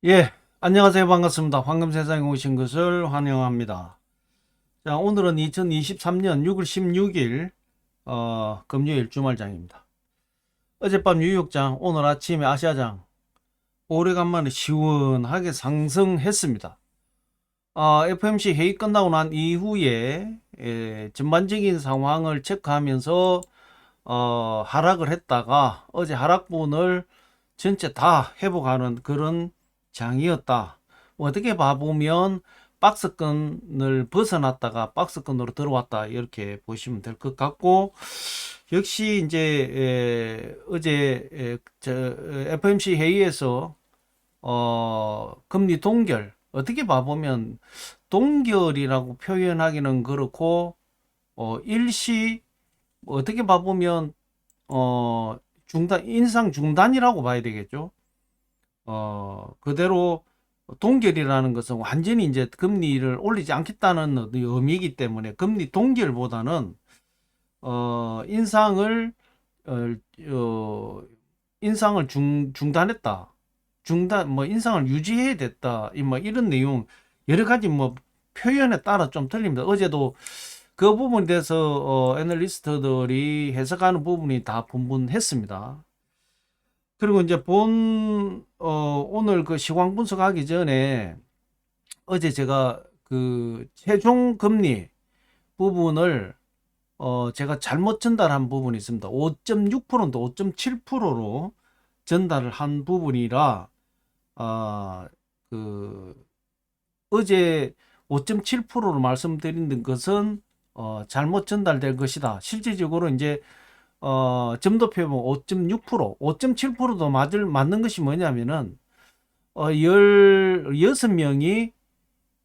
예, 안녕하세요. 반갑습니다. 황금세상에 오신 것을 환영합니다. 자, 오늘은 2023년 6월 16일, 금요일 주말장입니다. 어젯밤 뉴욕장, 오늘 아침에 아시아장, 오래간만에 시원하게 상승했습니다. FOMC 회의 끝나고 난 이후에, 전반적인 상황을 체크하면서, 하락을 했다가, 어제 하락분을 전체 다 회복하는 그런 장이었다. 어떻게 봐보면 박스권을 벗어났다가 박스권으로 들어왔다, 이렇게 보시면 될 것 같고, 역시 이제 어제 FOMC 회의에서 금리 동결, 어떻게 봐보면 동결이라고 표현하기는 그렇고, 일시 어떻게 봐보면 중단, 인상 중단이라고 봐야 되겠죠. 그대로 동결이라는 것은 완전히 이제 금리를 올리지 않겠다는 의미이기 때문에 금리 동결보다는 인상을 어, 인상을 중단했다. 중단 뭐 인상을 유지해야 됐다. 뭐 이런 내용 여러 가지 뭐 표현에 따라 좀 틀립니다. 어제도 그 부분에 대해서 애널리스트들이 해석하는 부분이 다 분분했습니다. 그리고 이제 오늘 그 시황 분석하기 전에 어제 제가 그 최종 금리 부분을 제가 잘못 전달한 부분이 있습니다. 5.6%인데 5.7%로 전달을 한 부분이라, 아, 그, 어제 5.7%로 말씀드린 것은 잘못 전달된 것이다. 실질적으로 이제 점도표 보면 5.6%, 5.7%도 맞는 것이 뭐냐면은 16명이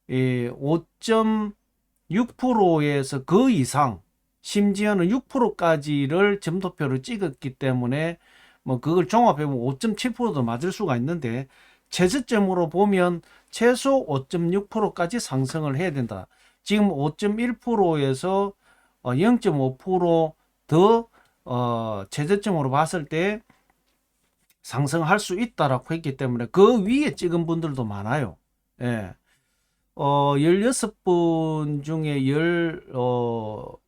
5.6%에서 그 이상, 심지어는 6%까지를 점도표를 찍었기 때문에 뭐 그걸 종합해보면 5.7%도 맞을 수가 있는데, 최저점으로 보면 최소 5.6%까지 상승을 해야 된다. 지금 5.1%에서 0.5%더 최저점으로 봤을 때 상승할 수 있다라고 했기 때문에 그 위에 찍은 분들도 많아요. 예. 16분 중에 15분,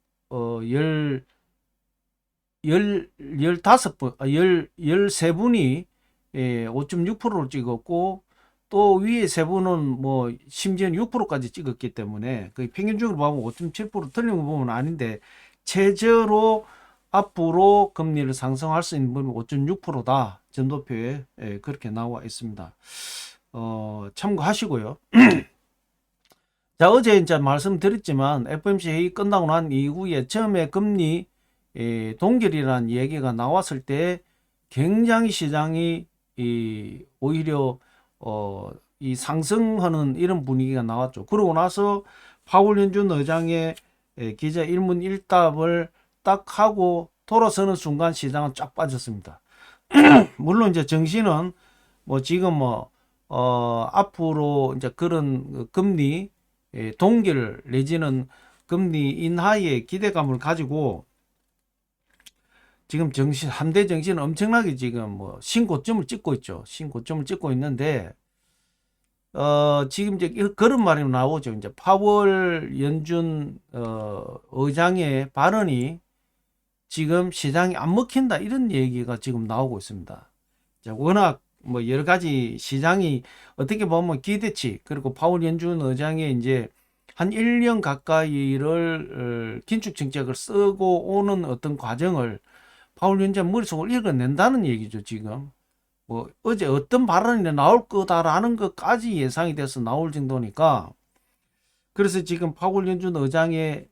13분이 5.6%를 찍었고, 또 위에 세 분은 뭐 심지어는 6%까지 찍었기 때문에 그 평균적으로 보면 5.7% 틀린 거 보면 아닌데, 최저로 앞으로 금리를 상승할 수 있는 부분이 5.6%다. 전도표에 그렇게 나와 있습니다. 참고하시고요. 자, 어제 이제 말씀드렸지만 FOMC 회의 끝나고 난 이후에 처음에 금리 동결이라는 얘기가 나왔을 때 굉장히 시장이 오히려 이 상승하는 이런 분위기가 나왔죠. 그러고 나서 파월 연준 의장의 기자 일문 일답을 딱 하고 돌아서는 순간 시장은 쫙 빠졌습니다. 물론 이제 정신은 뭐 지금 뭐 앞으로 이제 그런 금리 동결 내지는 금리 인하의 기대감을 가지고 지금 정신, 함대 정신은 엄청나게 지금 뭐 신고점을 찍고 있죠. 신고점을 찍고 있는데, 지금 이제 그런 말이 나오죠. 이제 파월 연준 의장의 발언이 지금 시장이 안 먹힌다, 이런 얘기가 지금 나오고 있습니다. 워낙 뭐 여러 가지 시장이 어떻게 보면 기대치, 그리고 파월 연준 의장의 이제 한 1년 가까이를 긴축 정책을 쓰고 오는 어떤 과정을 파월 연준 머릿속을 읽어낸다는 얘기죠, 지금. 뭐 어제 어떤 발언이 나올 거다라는 것까지 예상이 돼서 나올 정도니까. 그래서 지금 파월 연준 의장의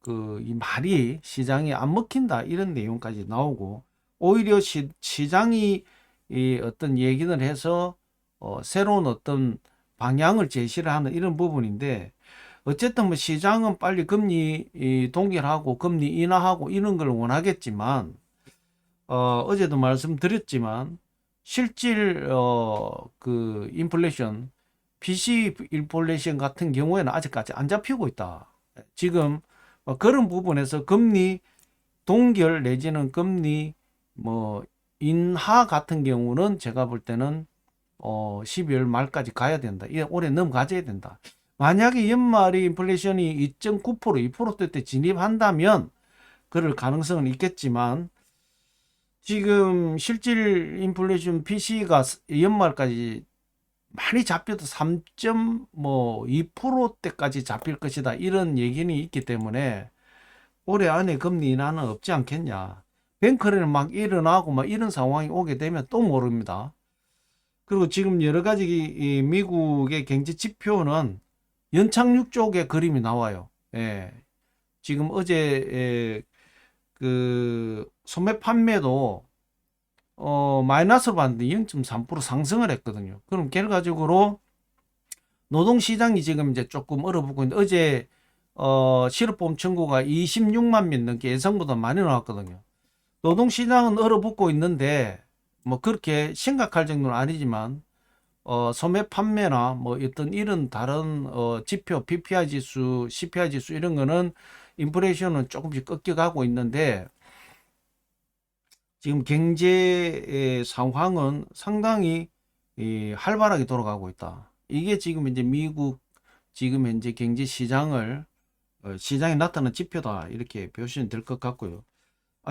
이 말이 시장에 안 먹힌다, 이런 내용까지 나오고, 오히려 시장이 이 어떤 얘기를 해서 새로운 어떤 방향을 제시를 하는 이런 부분인데, 어쨌든 뭐 시장은 빨리 금리 동결하고 금리 인하하고 이런 걸 원하겠지만, 어제도 말씀드렸지만 실질 그 인플레이션, PC 인플레이션 같은 경우에는 아직까지 안 잡히고 있다. 지금 그런 부분에서 금리 동결 내지는 금리 뭐 인하 같은 경우는 제가 볼 때는 12월 말까지 가야 된다. 올해 넘어가져야 된다. 만약에 연말이 인플레이션이 2.9%, 2%대 진입한다면 그럴 가능성은 있겠지만 지금 실질 인플레이션 PC가 연말까지 많이 잡혀도 3.2%대까지 잡힐 것이다. 이런 얘기는 있기 때문에 올해 안에 금리 인하는 없지 않겠냐. 뱅크런은 막 일어나고 막 이런 상황이 오게 되면 또 모릅니다. 그리고 지금 여러 가지 이 미국의 경제 지표는 연착륙 쪽에 그림이 나와요. 예. 지금 어제 그 소매 판매도 마이너스로 봤는데 0.3% 상승을 했거든요. 그럼 결과적으로 노동시장이 지금 이제 조금 얼어붙고 있는데 어제 실업보험 청구가 26만 명 넘게 예상보다 많이 나왔거든요. 노동시장은 얼어붙고 있는데 뭐 그렇게 심각할 정도는 아니지만 소매 판매나 뭐 어떤 이런 다른 지표 PPI 지수, CPI 지수 이런 거는 인플레이션은 조금씩 꺾여가고 있는데 지금 경제 상황은 상당히 활발하게 돌아가고 있다. 이게 지금 이제 미국 지금 현재 경제 시장을 시장에 나타난 지표다 이렇게 보시면 될 것 같고요.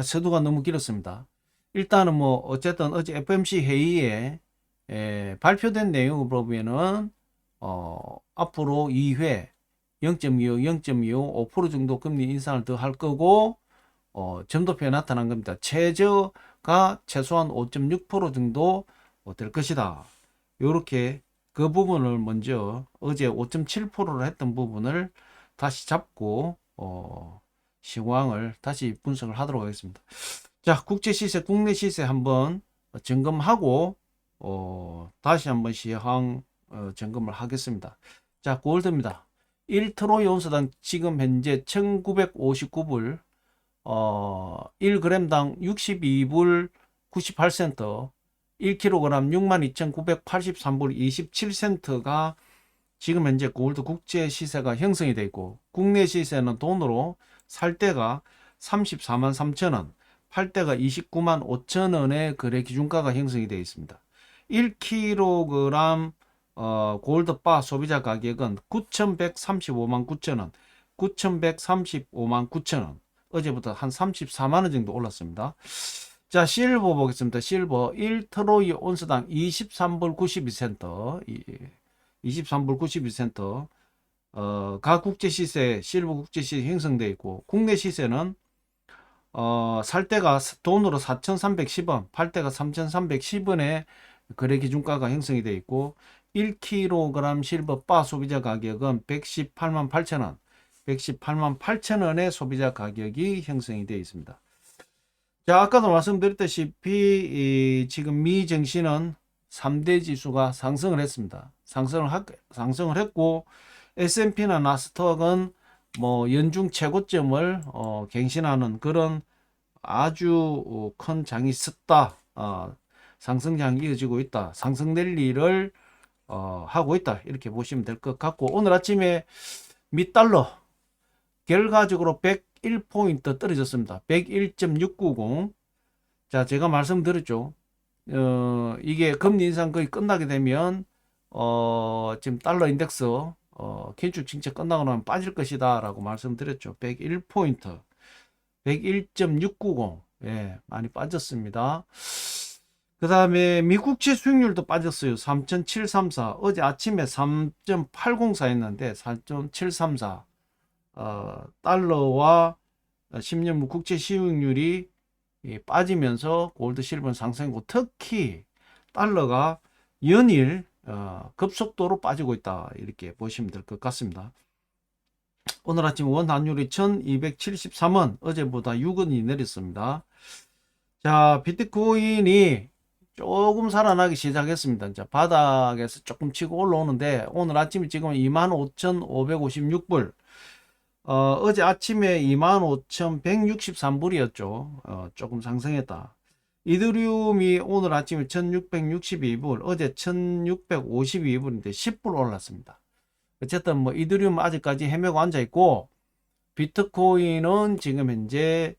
서두가 너무 길었습니다. 일단은 뭐 어쨌든 어제 FOMC 회의에 발표된 내용을 보면은 앞으로 2회 0.25, 0.25, 5% 정도 금리 인상을 더 할 거고 점도표에 나타난 겁니다. 최저가 최소한 5.6% 정도 될 것이다. 이렇게 그 부분을 먼저 어제 5.7%를 했던 부분을 다시 잡고 시황을 다시 분석을 하도록 하겠습니다. 자, 국제 시세, 국내 시세 한번 점검하고 다시 한번 시황 점검을 하겠습니다. 자, 골드입니다. 1트로이 온스당 지금 현재 1959불 1g당 62불 98센트 1kg 62,983불 27센트가 지금 현재 골드 국제 시세가 형성이 되어 있고 국내 시세는 돈으로 살 때가 34만 3천원 팔 때가 29만 5천원의 거래 기준가가 형성이 되어 있습니다. 1kg 골드바 소비자 가격은 9,135만 9천원 9,135만 9천원 어제부터 한 34만원 정도 올랐습니다. 자, 실버 보겠습니다. 실버 1트로이 온스당 23불 92센트 23불 92센트 가 국제 시세 실버 국제 시세 형성되어 있고 국내 시세는 살 때가 돈으로 4,310원 팔 때가 3,310원의 거래 기준가가 형성이 되어 있고 1kg 실버 바 소비자 가격은 118만 8천원 118만 8천원의 소비자 가격이 형성이 되어 있습니다. 자, 아까도 말씀드렸다시피 지금 미 증시는 3대 지수가 상승을 했습니다. 상승을 했고 S&P나 나스닥은 뭐 연중 최고점을 갱신하는 그런 아주 큰 장이 섰다. 상승장이 이어지고 있다. 상승 랠리를 하고 있다. 이렇게 보시면 될 것 같고 오늘 아침에 미 달러 결과적으로 101포인트 떨어졌습니다. 101.690. 자, 제가 말씀드렸죠. 이게 금리 인상 거의 끝나게 되면 지금 달러 인덱스 긴축 진짜 끝나고 나면 빠질 것이다 라고 말씀드렸죠. 101포인트 101.690. 예, 많이 빠졌습니다. 그 다음에 미국채 수익률도 빠졌어요. 3.734. 어제 아침에 3.804 했는데 3.734. 달러와 10년물 국채 수익률이 빠지면서 골드 실버는 상승이고 특히 달러가 연일 급속도로 빠지고 있다 이렇게 보시면 될 것 같습니다. 오늘 아침 원 환율이 1273원 어제보다 6원이 내렸습니다. 자, 비트코인이 조금 살아나기 시작했습니다. 자, 바닥에서 조금 치고 올라오는데 오늘 아침에 지금 25,556불 어제 아침에 25,163불이었죠. 조금 상승했다. 이더리움이 오늘 아침에 1662불, 어제 1652불인데 10불 올랐습니다. 어쨌든 뭐 이더리움 아직까지 헤매고 앉아 있고 비트코인은 지금 현재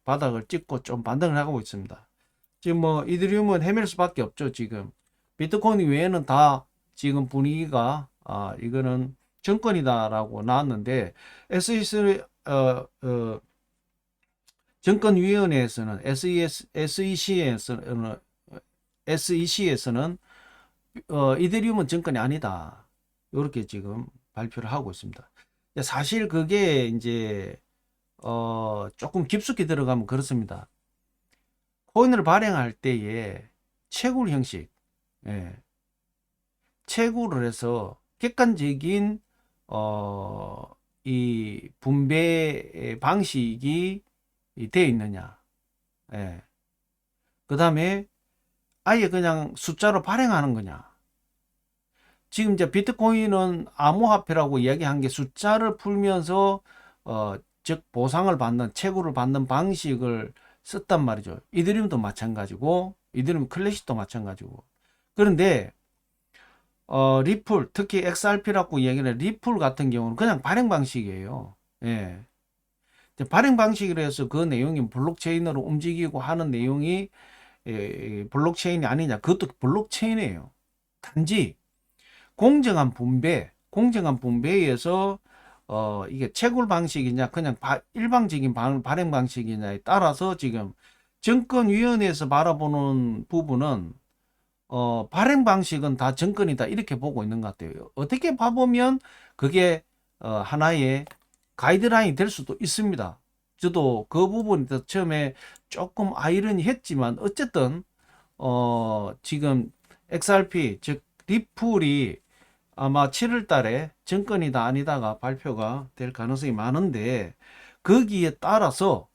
바닥을 찍고 좀 반등을 하고 있습니다. 지금 뭐 이더리움은 헤맬 수밖에 없죠. 지금 비트코인 외에는 다 지금 분위기가 이거는 정권이다라고 나왔는데 SEC 정권위원회에서는 SEC에서는 이더리움은 정권이 아니다. 이렇게 지금 발표를 하고 있습니다. 사실 그게 이제 조금 깊숙이 들어가면 그렇습니다. 코인을 발행할 때에 채굴 형식, 예, 채굴을 해서 객관적인 이 분배 방식이 되어 있느냐, 예. 그 다음에 아예 그냥 숫자로 발행하는 거냐. 지금 이제 비트코인은 암호화폐라고 이야기한 게 숫자를 풀면서 즉 보상을 받는 채굴을 받는 방식을 썼단 말이죠. 이더리움도 마찬가지고 이더리움 클래식도 마찬가지고. 그런데 리플 특히 XRP라고 이야기하는 리플 같은 경우는 그냥 발행 방식이에요. 예. 발행 방식이라 해서 그 내용이 블록체인으로 움직이고 하는 내용이 블록체인이 아니냐. 그것도 블록체인이에요. 단지 공정한 분배에 의해서 이게 채굴 방식이냐 그냥 일방적인 발행 방식이냐에 따라서 지금 정권위원회에서 바라보는 부분은 발행 방식은 다 정권이다 이렇게 보고 있는 것 같아요. 어떻게 봐보면 그게 하나의 가이드라인이 될 수도 있습니다. 저도 그 부분이 처음에 조금 아이러니했지만 어쨌든 지금 XRP 즉 리플이 아마 7월 달에 정권이다 아니다가 발표가 될 가능성이 많은데 거기에 따라서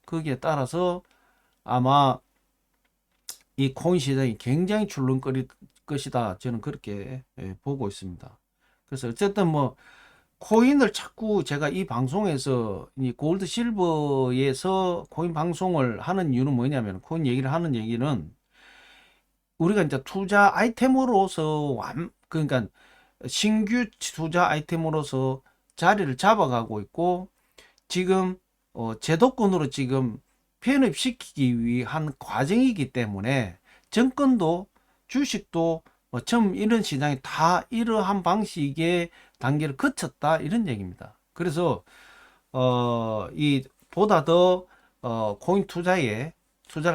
아마 이 코인 시장이 굉장히 출렁거릴 것이다. 저는 그렇게 보고 있습니다. 그래서 어쨌든 뭐 코인을 자꾸 제가 이 방송에서 이 골드 실버에서 코인 방송을 하는 이유는 뭐냐면 코인 얘기를 하는 얘기는 우리가 이제 투자 아이템으로서 그러니까 신규 투자 아이템으로서 자리를 잡아가고 있고 지금 제도권으로 지금 편입시키기 위한 과정이기 때문에 정권도 주식도 처음 이런 시장이 다 이러한 방식의 단계를 거쳤다 이런 얘기입니다. 그래서 이 보다 더 코인 투자를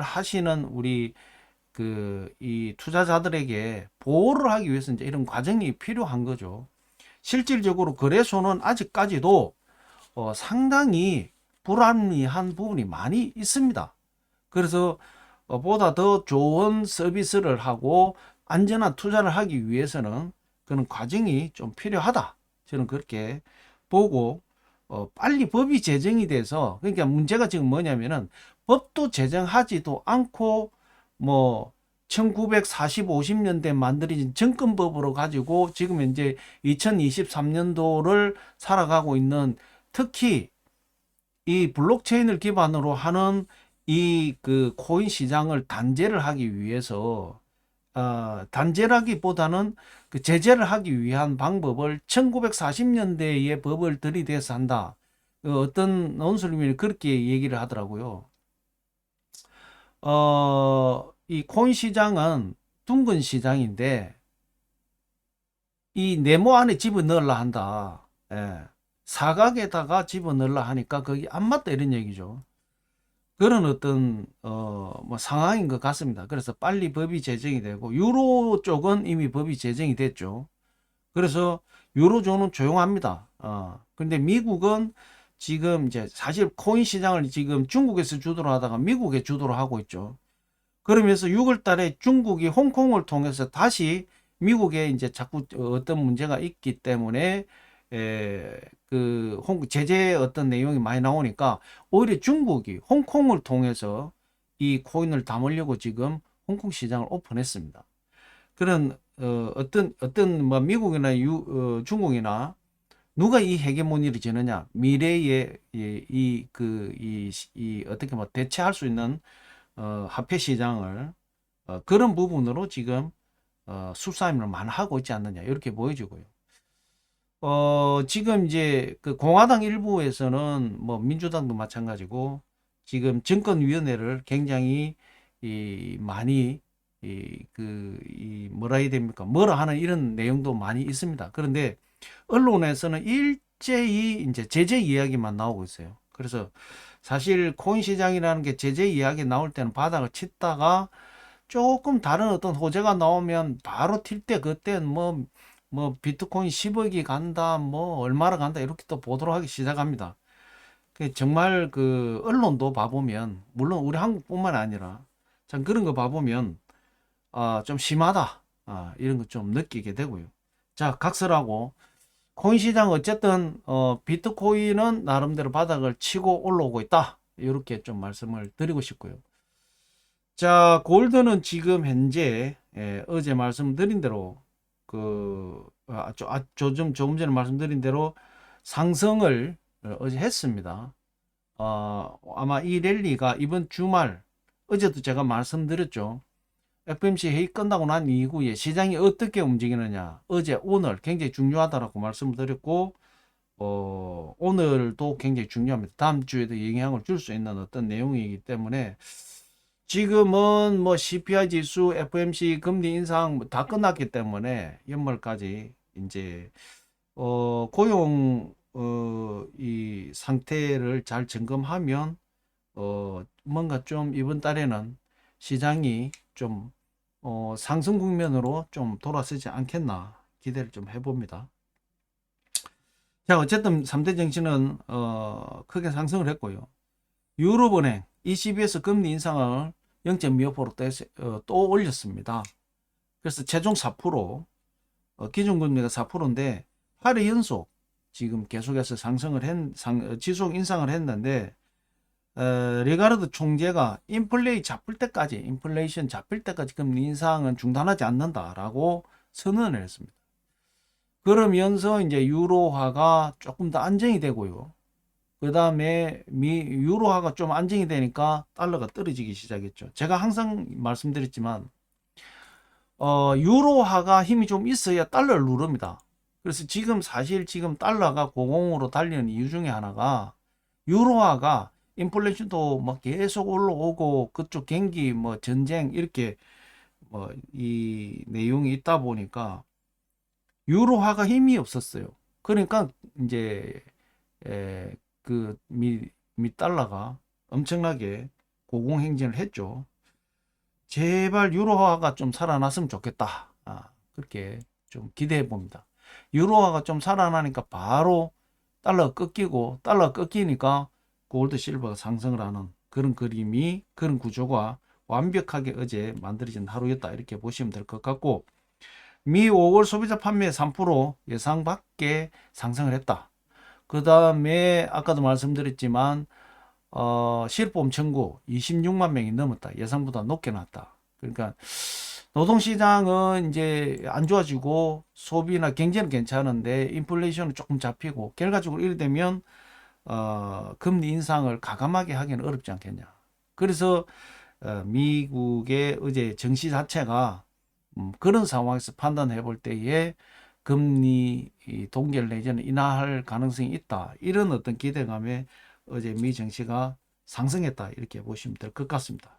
하시는 우리 이 투자자들에게 보호를 하기 위해서 이제 이런 과정이 필요한 거죠. 실질적으로 거래소는 아직까지도 상당히 불합리한 부분이 많이 있습니다. 그래서 보다 더 좋은 서비스를 하고 안전한 투자를 하기 위해서는 그런 과정이 좀 필요하다. 저는 그렇게 보고 빨리 법이 제정이 돼서 그러니까 문제가 지금 뭐냐면은 법도 제정하지도 않고 뭐 1940, 50년대 만들어진 정권법으로 가지고 지금 현재 2023년도를 살아가고 있는 특히 이 블록체인을 기반으로 하는 이 코인 시장을 단죄를 하기 위해서 단죄라기보다는 제재를 하기 위한 방법을 1940년대의 법을 들이대서 한다. 어떤 논술님이 그렇게 얘기를 하더라고요. 이 코인 시장은 둥근 시장인데 이 네모 안에 집어넣으려 한다. 예. 사각에다가 집어넣으려 하니까 거기 안 맞다 이런 얘기죠. 그런 어떤 뭐 상황인 것 같습니다. 그래서 빨리 법이 제정이 되고 유로 쪽은 이미 법이 제정이 됐죠. 그래서 유로존은 조용합니다. 근데 미국은 지금 이제 사실 코인 시장을 지금 중국에서 주도를 하다가 미국에 주도를 하고 있죠. 그러면서 6월 달에 중국이 홍콩을 통해서 다시 미국에 이제 자꾸 어떤 문제가 있기 때문에 제재 어떤 내용이 많이 나오니까 오히려 중국이 홍콩을 통해서 이 코인을 담으려고 지금 홍콩 시장을 오픈했습니다. 그런 어떤 뭐 미국이나 중국이나 누가 이 헤게모니를 지느냐 미래에 이 어떻게 뭐 대체할 수 있는 화폐 시장을 그런 부분으로 지금 수사임을 많이 하고 있지 않느냐 이렇게 보여지고요. 지금 이제 그 공화당 일부에서는 뭐 민주당도 마찬가지고 지금 정권위원회를 굉장히 많이 뭐라 해야 됩니까? 뭐라 하는 이런 내용도 많이 있습니다. 그런데 언론에서는 일제히 이제 제재 이야기만 나오고 있어요. 그래서 사실 코인 시장이라는 게 제재 이야기 나올 때는 바닥을 쳤다가 조금 다른 어떤 호재가 나오면 바로 튈 때 그때는 뭐 비트코인 10억이 간다, 뭐 얼마나 간다 이렇게 또 보도를 하기 시작합니다. 정말 그 언론도 봐보면 물론 우리 한국뿐만 아니라 참 그런 거 봐보면 좀 심하다 이런 거 좀 느끼게 되고요. 자, 각설하고 코인 시장 어쨌든 비트코인은 나름대로 바닥을 치고 올라오고 있다 이렇게 좀 말씀을 드리고 싶고요. 자, 골드는 지금 현재 어제 말씀드린 대로 조금 전에 말씀드린 대로 상승을 어제 했습니다. 아마 이 랠리가 이번 주말 어제도 제가 말씀드렸죠. FMC 회의 끝나고 난 이후에 시장이 어떻게 움직이느냐 어제 오늘 굉장히 중요하다라고 말씀드렸고 오늘도 굉장히 중요합니다. 다음 주에도 영향을 줄 수 있는 어떤 내용이기 때문에 지금은 뭐 CPI 지수, FMC 금리 인상 다 끝났기 때문에 연말까지 이제 고용 이 상태를 잘 점검하면 뭔가 좀 이번 달에는 시장이 좀 상승 국면으로 좀 돌아서지 않겠나 기대를 좀 해봅니다. 자, 어쨌든 3대 정신은 크게 상승을 했고요. 유럽은행 ECB에서 금리 인상을 0.25% 또 올렸습니다. 그래서 최종 4%, 기준금리가 4%인데 8회 연속 지금 계속해서 지속 인상을 했는데 리가르드 총재가 인플레이션 잡힐 때까지 금리 인상은 중단하지 않는다라고 선언을 했습니다. 그러면서 이제 유로화가 조금 더 안정이 되고요. 그 다음에 유로화가 좀 안정이 되니까 달러가 떨어지기 시작했죠. 제가 항상 말씀드렸지만 유로화가 힘이 좀 있어야 달러를 누릅니다. 그래서 사실 지금 달러가 고공으로 달리는 이유 중에 하나가 유로화가 인플레이션도 막 계속 올라오고 그쪽 경기 뭐 전쟁 이렇게 뭐 이 내용이 있다 보니까 유로화가 힘이 없었어요. 그러니까 이제 미 달러가 엄청나게 고공행진을 했죠. 제발 유로화가 좀 살아났으면 좋겠다. 그렇게 좀 기대해 봅니다. 유로화가 좀 살아나니까 바로 달러가 꺾이니까 골드 실버가 상승을 하는 그런 그런 구조가 완벽하게 어제 만들어진 하루였다. 이렇게 보시면 될 것 같고, 미 5월 소비자 판매 3% 예상 밖에 상승을 했다. 그 다음에 아까도 말씀드렸지만 실업보험 청구 26만 명이 넘었다. 예상보다 높게 났다. 그러니까 노동시장은 이제 안 좋아지고 소비나 경제는 괜찮은데 인플레이션은 조금 잡히고 결과적으로 이래 되면 금리 인상을 가감하게 하기는 어렵지 않겠냐. 그래서 미국의 어제 증시 자체가 그런 상황에서 판단해 볼 때에 금리 동결 내지는 인하할 가능성이 있다. 이런 어떤 기대감에 어제 미 증시가 상승했다. 이렇게 보시면 될 것 같습니다.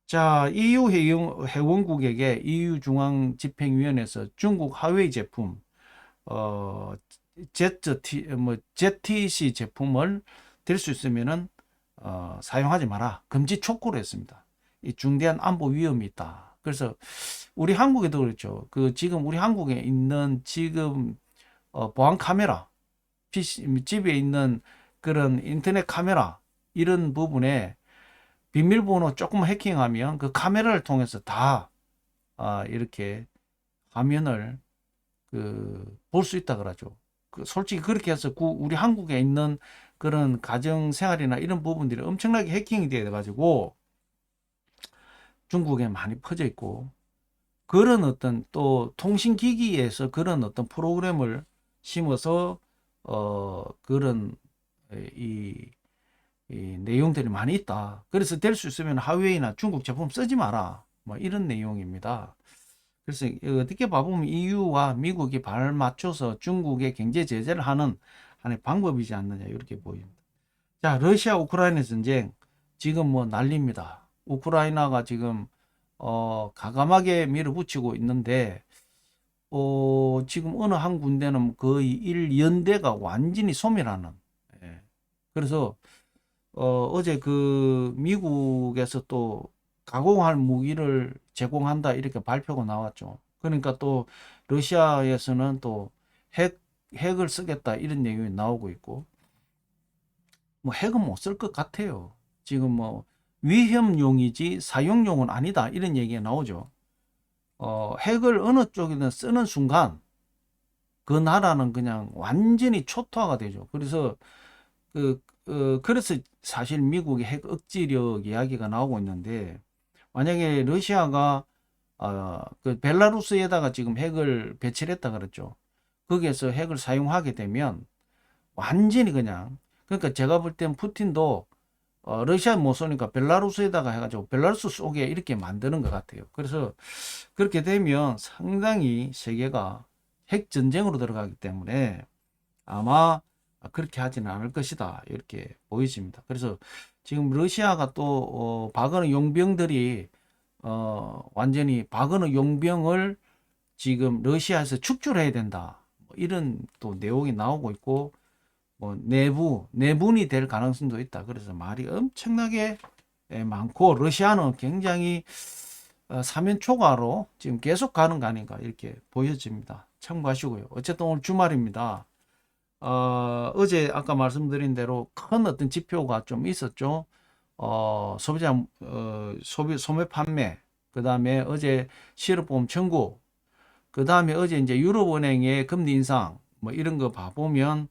자, EU 회원국에게 EU 중앙집행위원회에서 중국 화웨이 제품 ZTC 제품을 될 수 있으면은 사용하지 마라. 금지 촉구를 했습니다. 이 중대한 안보 위험이 있다. 그래서 우리 한국에도 그렇죠. 지금 우리 한국에 있는 지금 보안 카메라, 집에 있는 그런 인터넷 카메라 이런 부분에 비밀번호 조금 해킹하면 그 카메라를 통해서 다 이렇게 화면을 볼 수 있다 그러죠. 솔직히 그렇게 해서 우리 한국에 있는 그런 가정 생활이나 이런 부분들이 엄청나게 해킹이 되어 가지고 중국에 많이 퍼져 있고, 그런 어떤 또 통신기기에서 그런 어떤 프로그램을 심어서 그런 이 내용들이 많이 있다. 그래서 될 수 있으면 하웨이나 중국 제품 쓰지 마라. 뭐 이런 내용입니다. 그래서 어떻게 봐보면 EU와 미국이 발 맞춰서 중국에 경제 제재를 하는 하나의 방법이지 않느냐 이렇게 보입니다. 자, 러시아 우크라이나 전쟁 지금 뭐 난립니다. 우크라이나가 지금 가감하게 밀어붙이고 있는데, 지금 어느 한 군데는 거의 일연대가 완전히 소멸하는. 예. 그래서 어제 그 미국에서 또 가공할 무기를 제공한다 이렇게 발표가 나왔죠. 그러니까 또 러시아에서는 또 핵을 쓰겠다 이런 얘기 나오고 있고, 뭐 핵은 못 쓸 것 같아요. 지금 뭐 위험용이지 사용용은 아니다 이런 얘기가 나오죠. 핵을 어느 쪽이든 쓰는 순간 그 나라는 그냥 완전히 초토화가 되죠. 그래서 그래서 사실 미국의 핵 억지력 이야기가 나오고 있는데, 만약에 러시아가 그 벨라루스에다가 지금 핵을 배치를 했다 그랬죠. 거기에서 핵을 사용하게 되면 완전히 그냥, 그러니까 제가 볼 땐 푸틴도 러시아 못 쏘니까 벨라루스에다가 해가지고 벨라루스 쏘게 이렇게 만드는 것 같아요. 그래서 그렇게 되면 상당히 세계가 핵 전쟁으로 들어가기 때문에 아마 그렇게 하지는 않을 것이다 이렇게 보여집니다. 그래서 지금 러시아가 또 바그너 용병들이 완전히 바그너 용병을 지금 러시아에서 축출해야 된다, 뭐 이런 또 내용이 나오고 있고, 뭐 내분이 될 가능성도 있다. 그래서 말이 엄청나게 많고, 러시아는 굉장히 사면초가로 지금 계속 가는 거 아닌가 이렇게 보여집니다. 참고하시고요. 어쨌든 오늘 주말입니다. 어제 아까 말씀드린 대로 큰 어떤 지표가 좀 있었죠. 소비자 소매 판매, 그 다음에 어제 실업보험 청구, 그 다음에 어제 이제 유럽은행의 금리 인상, 뭐 이런 거 봐보면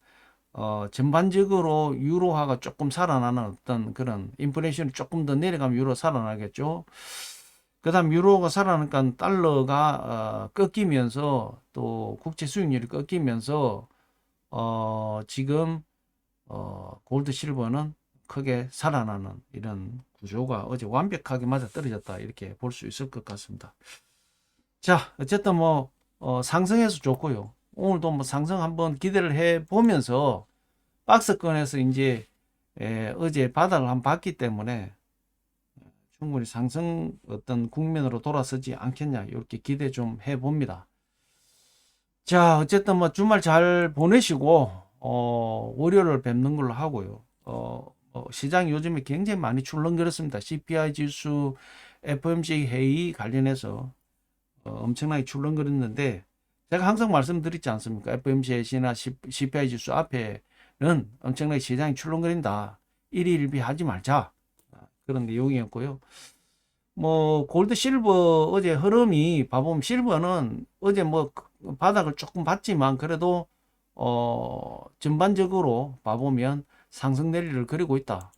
전반적으로 유로화가 조금 살아나는 어떤 그런, 인플레이션이 조금 더 내려가면 유로 살아나겠죠. 그 다음 유로가 살아나니까 달러가 꺾이면서 또 국채 수익률이 꺾이면서 지금 골드 실버는 크게 살아나는 이런 구조가 어제 완벽하게 맞아 떨어졌다 이렇게 볼 수 있을 것 같습니다. 자, 어쨌든 뭐 상승해서 좋고요. 오늘도 뭐 상승 한번 기대를 해 보면서 박스권에서 이제 어제 바닥을 한번 봤기 때문에 충분히 상승 어떤 국면으로 돌아서지 않겠냐 이렇게 기대 좀 해 봅니다. 자, 어쨌든 뭐 주말 잘 보내시고 월요일을 뵙는 걸로 하고요. 시장이 요즘에 굉장히 많이 출렁거렸습니다. CPI 지수, FOMC 회의 관련해서 엄청나게 출렁거렸는데, 제가 항상 말씀드리지 않습니까? FOMC나 CPI 지수 앞에는 엄청나게 시장이 출렁거린다. 일희일비 하지 말자. 그런 내용이었고요. 뭐 골드 실버 어제 흐름이 봐보면, 실버는 어제 뭐 바닥을 조금 봤지만 그래도 전반적으로 봐보면 상승 내리를 그리고 있다.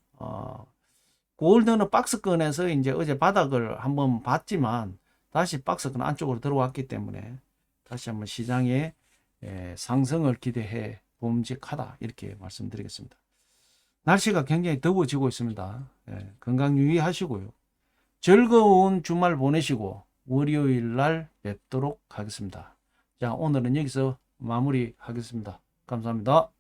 골드는 박스권에서 이제 어제 바닥을 한번 봤지만 다시 박스권 안쪽으로 들어왔기 때문에 다시 한번 시장의 상승을 기대해 봄직하다 이렇게 말씀드리겠습니다. 날씨가 굉장히 더워지고 있습니다. 건강 유의하시고요. 즐거운 주말 보내시고 월요일 날 뵙도록 하겠습니다. 자, 오늘은 여기서 마무리하겠습니다. 감사합니다.